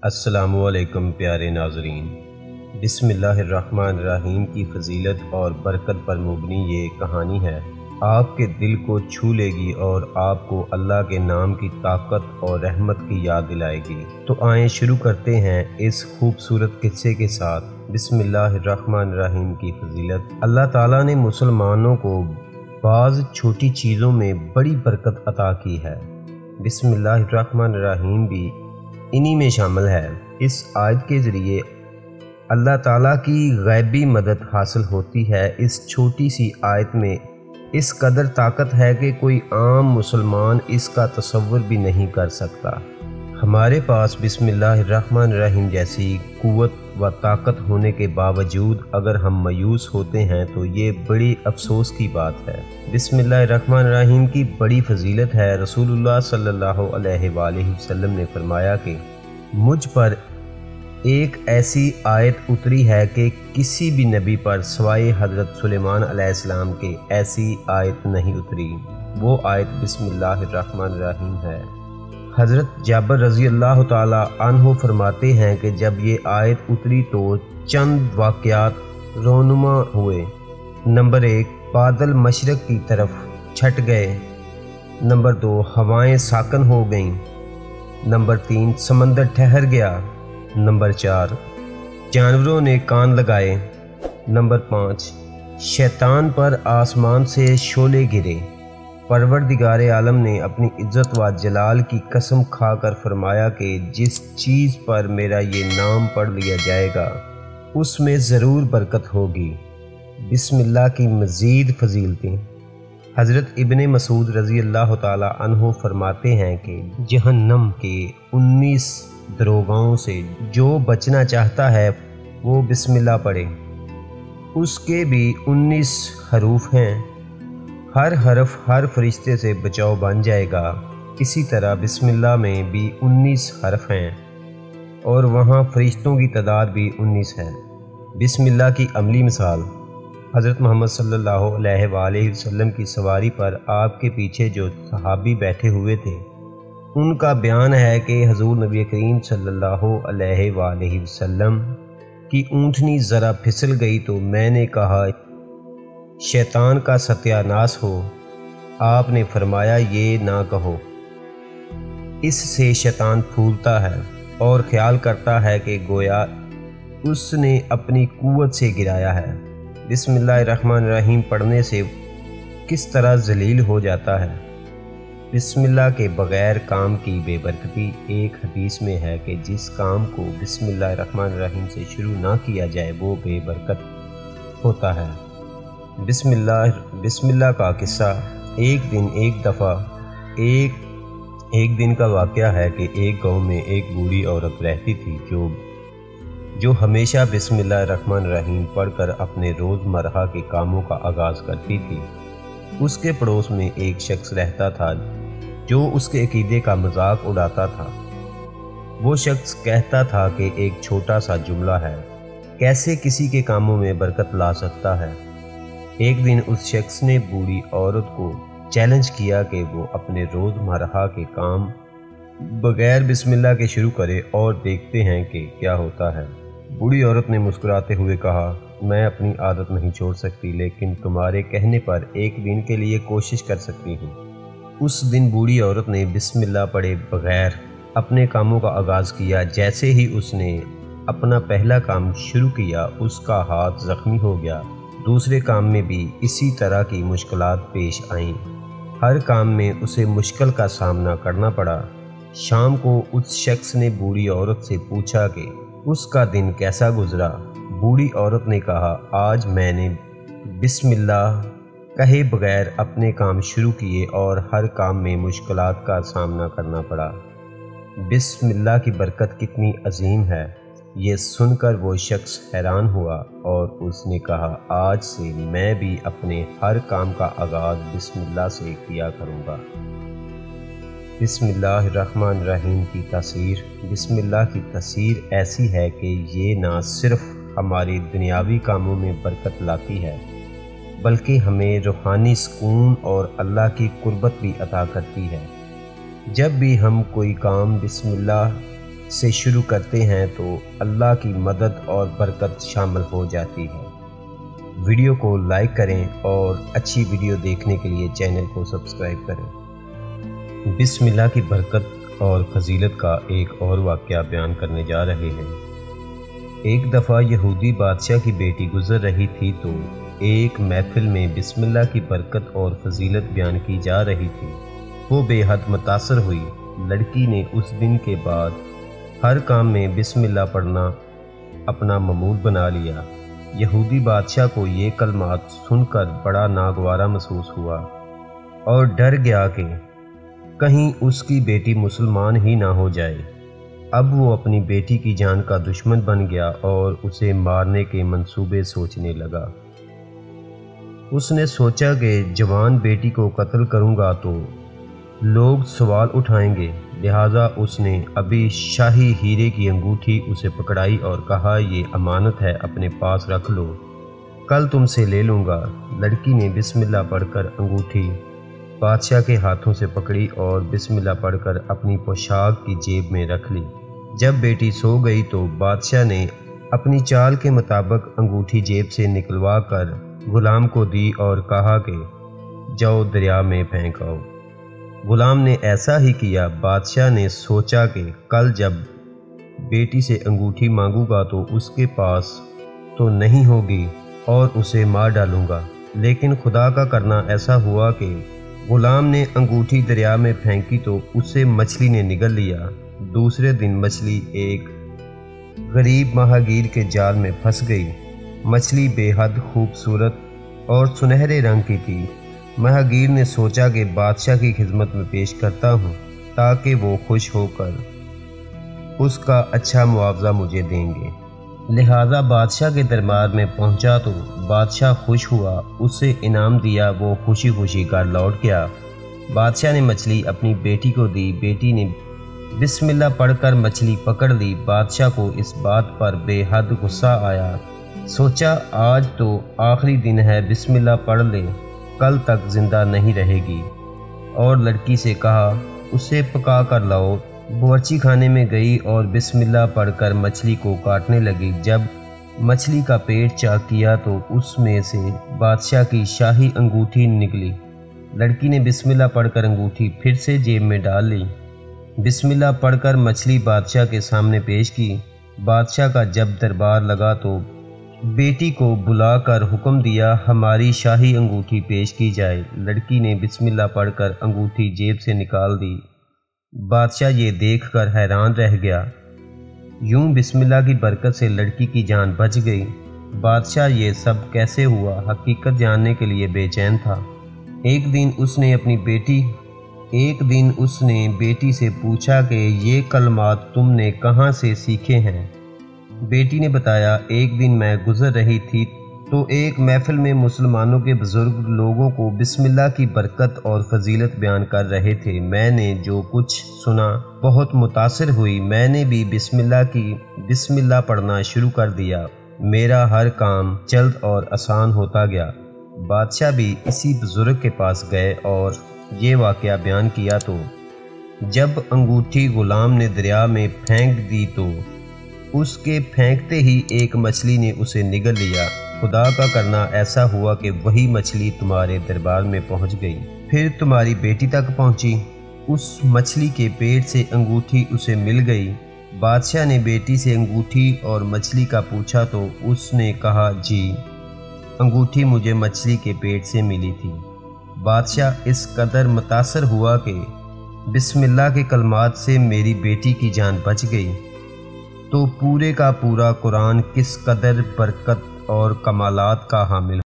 السلام علیکم پیارے ناظرین، بسم اللہ الرحمن الرحیم کی فضیلت اور برکت پر مبنی یہ کہانی ہے، آپ کے دل کو چھو لے گی اور آپ کو اللہ کے نام کی طاقت اور رحمت کی یاد دلائے گی۔ تو آئیں شروع کرتے ہیں اس خوبصورت قصے کے ساتھ۔ بسم اللہ الرحمن الرحیم کی فضیلت۔ اللہ تعالیٰ نے مسلمانوں کو بعض چھوٹی چیزوں میں بڑی برکت عطا کی ہے۔ بسم اللہ الرحمن الرحیم بھی انہی میں شامل ہے۔ اس آیت کے ذریعے اللہ تعالیٰ کی غیبی مدد حاصل ہوتی ہے۔ اس چھوٹی سی آیت میں اس قدر طاقت ہے کہ کوئی عام مسلمان اس کا تصور بھی نہیں کر سکتا۔ ہمارے پاس بسم اللہ الرحمن الرحیم جیسی قوت و طاقت ہونے کے باوجود اگر ہم مایوس ہوتے ہیں تو یہ بڑی افسوس کی بات ہے۔ بسم اللہ الرحمن الرحیم کی بڑی فضیلت ہے۔ رسول اللہ صلی اللہ علیہ وآلہ وسلم نے فرمایا کہ مجھ پر ایک ایسی آیت اتری ہے کہ کسی بھی نبی پر سوائے حضرت سلیمان علیہ السلام کے ایسی آیت نہیں اتری۔ وہ آیت بسم اللہ الرحمن الرحیم ہے۔ حضرت جابر رضی اللہ تعالی عنہ فرماتے ہیں کہ جب یہ آیت اتری تو چند واقعات رونما ہوئے۔ نمبر 1، بادل مشرق کی طرف چھٹ گئے۔ نمبر 2، ہوائیں ساکن ہو گئیں۔ نمبر 3، سمندر ٹھہر گیا۔ نمبر 4، جانوروں نے کان لگائے۔ نمبر 5، شیطان پر آسمان سے شعلے گرے۔ پروردگار عالم نے اپنی عزت و جلال کی قسم کھا کر فرمایا کہ جس چیز پر میرا یہ نام پڑھ لیا جائے گا اس میں ضرور برکت ہوگی۔ بسم اللہ کی مزید فضیلتیں۔ حضرت ابن مسعود رضی اللہ تعالی عنہ فرماتے ہیں کہ جہنم کے 19 دروگاؤں سے جو بچنا چاہتا ہے وہ بسم اللہ پڑھے۔ اس کے بھی 19 حروف ہیں، ہر حرف ہر فرشتے سے بچاؤ بن جائے گا۔ اسی طرح بسم اللہ میں بھی 19 حرف ہیں اور وہاں فرشتوں کی تعداد بھی 19 ہے۔ بسم اللہ کی عملی مثال۔ حضرت محمد صلی اللہ علیہ وآلہ وسلم کی سواری پر آپ کے پیچھے جو صحابی بیٹھے ہوئے تھے ان کا بیان ہے کہ حضور نبی کریم صلی اللہ علیہ وآلہ وسلم کی اونٹنی ذرا پھسل گئی تو میں نے کہا شیطان کا ستیہ ناس ہو۔ آپ نے فرمایا یہ نہ کہو، اس سے شیطان پھولتا ہے اور خیال کرتا ہے کہ گویا اس نے اپنی قوت سے گرایا ہے۔ بسم اللہ الرحمن الرحیم پڑھنے سے کس طرح ذلیل ہو جاتا ہے۔ بسم اللہ کے بغیر کام کی بے برکتی۔ ایک حدیث میں ہے کہ جس کام کو بسم اللہ الرحمن الرحیم سے شروع نہ کیا جائے وہ بے برکت ہوتا ہے۔ بسم اللہ کا قصہ۔ ایک دن کا واقعہ ہے کہ ایک گاؤں میں ایک بوڑھی عورت رہتی تھی جو ہمیشہ بسم اللہ الرحمن الرحیم پڑھ کر اپنے روزمرہ کے کاموں کا آغاز کرتی تھی۔ اس کے پڑوس میں ایک شخص رہتا تھا جو اس کے عقیدے کا مذاق اڑاتا تھا۔ وہ شخص کہتا تھا کہ ایک چھوٹا سا جملہ ہے کیسے کسی کے کاموں میں برکت لا سکتا ہے۔ ایک دن اس شخص نے بوڑھی عورت کو چیلنج کیا کہ وہ اپنے روزمرہ کے کام بغیر بسم اللہ کے شروع کرے اور دیکھتے ہیں کہ کیا ہوتا ہے۔ بوڑھی عورت نے مسکراتے ہوئے کہا میں اپنی عادت نہیں چھوڑ سکتی لیکن تمہارے کہنے پر ایک دن کے لیے کوشش کر سکتی ہوں۔ اس دن بوڑھی عورت نے بسم اللہ پڑھے بغیر اپنے کاموں کا آغاز کیا۔ جیسے ہی اس نے اپنا پہلا کام شروع کیا اس کا ہاتھ زخمی ہو گیا۔ دوسرے کام میں بھی اسی طرح کی مشکلات پیش آئیں۔ ہر کام میں اسے مشکل کا سامنا کرنا پڑا۔ شام کو اس شخص نے بوڑھی عورت سے پوچھا کہ اس کا دن کیسا گزرا۔ بوڑھی عورت نے کہا آج میں نے بسم اللہ کہے بغیر اپنے کام شروع کیے اور ہر کام میں مشکلات کا سامنا کرنا پڑا۔ بسم اللہ کی برکت کتنی عظیم ہے، یہ سن کر وہ شخص حیران ہوا اور اس نے کہا آج سے میں بھی اپنے ہر کام کا آغاز بسم اللہ سے کیا کروں گا۔ بسم اللہ الرحمن الرحیم کی تاثیر۔ بسم اللہ کی تاثیر ایسی ہے کہ یہ نہ صرف ہماری دنیاوی کاموں میں برکت لاتی ہے بلکہ ہمیں روحانی سکون اور اللہ کی قربت بھی عطا کرتی ہے۔ جب بھی ہم کوئی کام بسم اللہ سے شروع کرتے ہیں تو اللہ کی مدد اور برکت شامل ہو جاتی ہے۔ ویڈیو کو لائک کریں اور اچھی ویڈیو دیکھنے کے لیے چینل کو سبسکرائب کریں۔ بسم اللہ کی برکت اور فضیلت کا ایک اور واقعہ بیان کرنے جا رہے ہیں۔ ایک دفعہ یہودی بادشاہ کی بیٹی گزر رہی تھی تو ایک محفل میں بسم اللہ کی برکت اور فضیلت بیان کی جا رہی تھی۔ وہ بے حد متاثر ہوئی۔ لڑکی نے اس دن کے بعد ہر کام میں بسم اللہ پڑھنا اپنا معمول بنا لیا۔ یہودی بادشاہ کو یہ کلمات سن کر بڑا ناگوارا محسوس ہوا اور ڈر گیا کہ کہیں اس کی بیٹی مسلمان ہی نہ ہو جائے۔ اب وہ اپنی بیٹی کی جان کا دشمن بن گیا اور اسے مارنے کے منصوبے سوچنے لگا۔ اس نے سوچا کہ جوان بیٹی کو قتل کروں گا تو لوگ سوال اٹھائیں گے، لہٰذا اس نے ابھی شاہی ہیرے کی انگوٹھی اسے پکڑائی اور کہا، یہ امانت ہے، اپنے پاس رکھ لو، کل تم سے لے لوں گا۔ لڑکی نے بسم اللہ پڑھ کر انگوٹھی بادشاہ کے ہاتھوں سے پکڑی اور بسم اللہ پڑھ کر اپنی پوشاک کی جیب میں رکھ لی۔ جب بیٹی سو گئی تو بادشاہ نے اپنی چال کے مطابق انگوٹھی جیب سے نکلوا کر غلام کو دی اور کہا کہ جاؤ دریا میں پھینک آؤ۔ غلام نے ایسا ہی کیا۔ بادشاہ نے سوچا کہ کل جب بیٹی سے انگوٹھی مانگوں گا تو اس کے پاس تو نہیں ہوگی اور اسے مار ڈالوں گا، لیکن خدا کا کرنا ایسا ہوا کہ غلام نے انگوٹھی دریا میں پھینکی تو اسے مچھلی نے نگل لیا۔ دوسرے دن مچھلی ایک غریب ماہی گیر کے جال میں پھنس گئی۔ مچھلی بے حد خوبصورت اور سنہرے رنگ کی تھی۔ ماہی گیر نے سوچا کہ بادشاہ کی خدمت میں پیش کرتا ہوں تاکہ وہ خوش ہو کر اس کا اچھا معاوضہ مجھے دیں گے۔ لہٰذا بادشاہ کے دربار میں پہنچا تو بادشاہ خوش ہوا، اسے انعام دیا، وہ خوشی خوشی گھر لوٹ گیا۔ بادشاہ نے مچھلی اپنی بیٹی کو دی۔ بیٹی نے بسم اللہ پڑھ کر مچھلی پکڑ لی۔ بادشاہ کو اس بات پر بے حد غصہ آیا۔ سوچا آج تو آخری دن ہے، بسم اللہ پڑھ لے، کل تک زندہ نہیں رہے گی، اور لڑکی سے کہا اسے پکا کر لاؤ۔ باورچی خانے میں گئی اور بسم اللہ پڑھ کر مچھلی کو کاٹنے لگی۔ جب مچھلی کا پیٹ چاک کیا تو اس میں سے بادشاہ کی شاہی انگوٹھی نکلی۔ لڑکی نے بسم اللہ پڑھ کر انگوٹھی پھر سے جیب میں ڈال لی۔ بسم اللہ پڑھ کر مچھلی بادشاہ کے سامنے پیش کی۔ بادشاہ کا جب دربار لگا تو بیٹی کو بلا کر حکم دیا، ہماری شاہی انگوٹھی پیش کی جائے۔ لڑکی نے بسم اللہ پڑھ کر انگوٹھی جیب سے نکال دی۔ بادشاہ یہ دیکھ کر حیران رہ گیا۔ یوں بسم اللہ کی برکت سے لڑکی کی جان بچ گئی۔ بادشاہ یہ سب کیسے ہوا، حقیقت جاننے کے لیے بے چین تھا۔ ایک دن اس نے بیٹی سے پوچھا کہ یہ کلمات تم نے کہاں سے سیکھے ہیں؟ بیٹی نے بتایا، ایک دن میں گزر رہی تھی تو ایک محفل میں مسلمانوں کے بزرگ لوگوں کو بسم اللہ کی برکت اور فضیلت بیان کر رہے تھے۔ میں نے جو کچھ سنا بہت متاثر ہوئی۔ میں نے بھی بسم اللہ پڑھنا شروع کر دیا۔ میرا ہر کام جلد اور آسان ہوتا گیا۔ بادشاہ بھی اسی بزرگ کے پاس گئے اور یہ واقعہ بیان کیا تو جب انگوٹھی غلام نے دریا میں پھینک دی تو اس کے پھینکتے ہی ایک مچھلی نے اسے نگل لیا۔ خدا کا کرنا ایسا ہوا کہ وہی مچھلی تمہارے دربار میں پہنچ گئی، پھر تمہاری بیٹی تک پہنچی۔ اس مچھلی کے پیٹ سے انگوٹھی اسے مل گئی۔ بادشاہ نے بیٹی سے انگوٹھی اور مچھلی کا پوچھا تو اس نے کہا، جی، انگوٹھی مجھے مچھلی کے پیٹ سے ملی تھی۔ بادشاہ اس قدر متاثر ہوا کہ بسم اللہ کے کلمات سے میری بیٹی کی جان بچ گئی۔ تو پورے کا پورا قرآن کس قدر برکت اور کمالات کا حامل